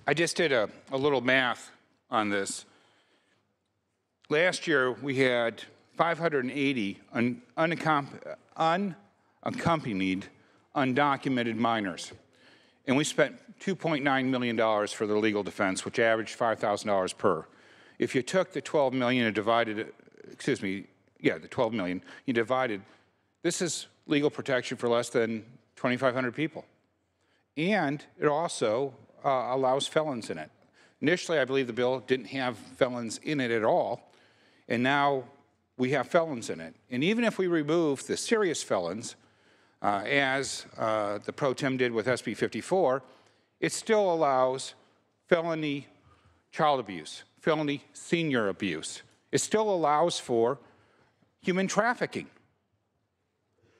I just did a little math on this. Last year, we had 580 unaccompanied, undocumented minors. And we spent $2.9 million for the legal defense, which averaged $5,000 per. If you took the 12 million and divided it, the 12 million, you divided, this is legal protection for less than 2,500 people. And it also allows felons in it. Initially, I believe the bill didn't have felons in it at all, and now we have felons in it. And even if we remove the serious felons, as the pro tem did with SB 54, it still allows felony child abuse, felony senior abuse. It still allows for human trafficking.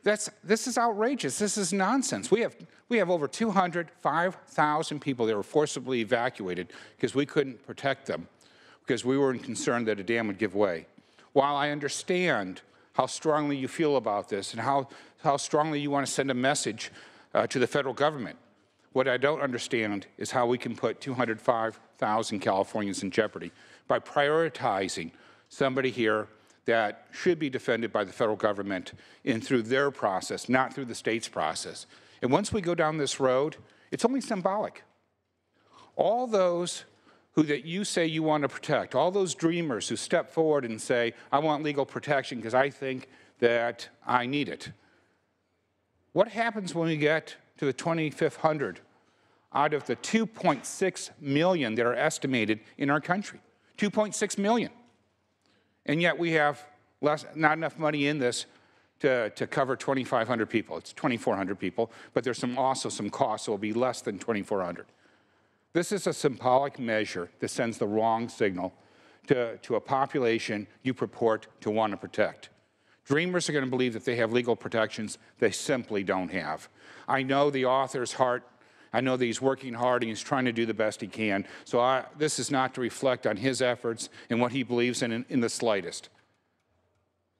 This is outrageous. This is nonsense. We have over 205,000 people that were forcibly evacuated because we couldn't protect them, because we were concerned that a dam would give way. While I understand how strongly you feel about this and how strongly you want to send a message to the federal government, what I don't understand is how we can put 205,000 Californians in jeopardy by prioritizing somebody here that should be defended by the federal government and through their process, not through the state's process. And once we go down this road, it's only symbolic. All those that you say you want to protect, all those dreamers who step forward and say, I want legal protection because I think that I need it. What happens when we get to the 2,500 out of the 2.6 million that are estimated in our country? 2.6 million. And yet we have not enough money in this to cover 2,500 people. It's 2,400 people, but there's also some costs, so it will be less than 2,400. This is a symbolic measure that sends the wrong signal to a population you purport to want to protect. Dreamers are going to believe that they have legal protections they simply don't have. I know the author's heart. I know that he's working hard and he's trying to do the best he can. So this is not to reflect on his efforts and what he believes in the slightest.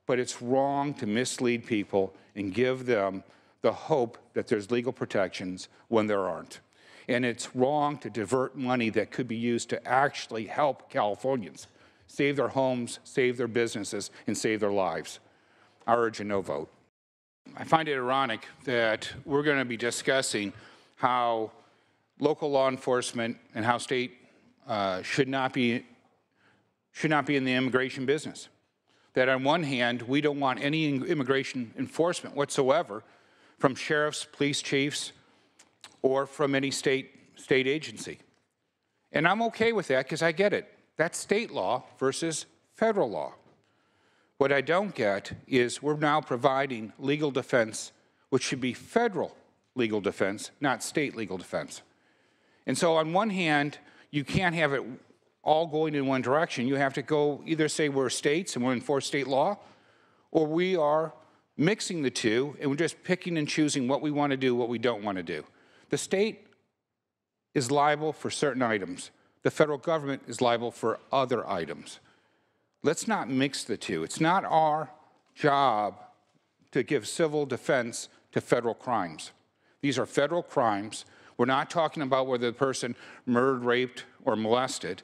But it's wrong to mislead people and give them the hope that there's legal protections when there aren't. And it's wrong to divert money that could be used to actually help Californians save their homes, save their businesses, and save their lives. I urge a no vote. I find it ironic that we're going to be discussing how local law enforcement and how state should not be in the immigration business. That on one hand, we don't want any immigration enforcement whatsoever from sheriffs, police chiefs, or from any state agency. And I'm okay with that because I get it. That's state law versus federal law. What I don't get is we're now providing legal defense, which should be federal legal defense, not state legal defense. And so on one hand, you can't have it all going in one direction. You have to go either say we're states and we're enforce state law, or we are mixing the two and we're just picking and choosing what we want to do, what we don't want to do. The state is liable for certain items. The federal government is liable for other items. Let's not mix the two. It's not our job to give civil defense to federal crimes. These are federal crimes. We're not talking about whether the person murdered, raped, or molested.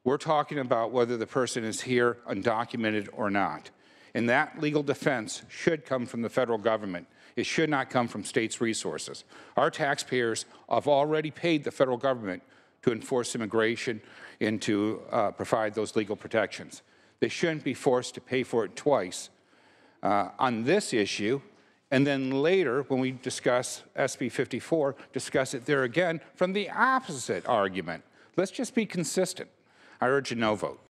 We're talking about whether the person is here undocumented or not. And that legal defense should come from the federal government. It should not come from states' resources. Our taxpayers have already paid the federal government to enforce immigration and to provide those legal protections. They shouldn't be forced to pay for it twice on this issue, and then later, when we discuss SB 54, discuss it there again from the opposite argument. Let's just be consistent. I urge a no vote.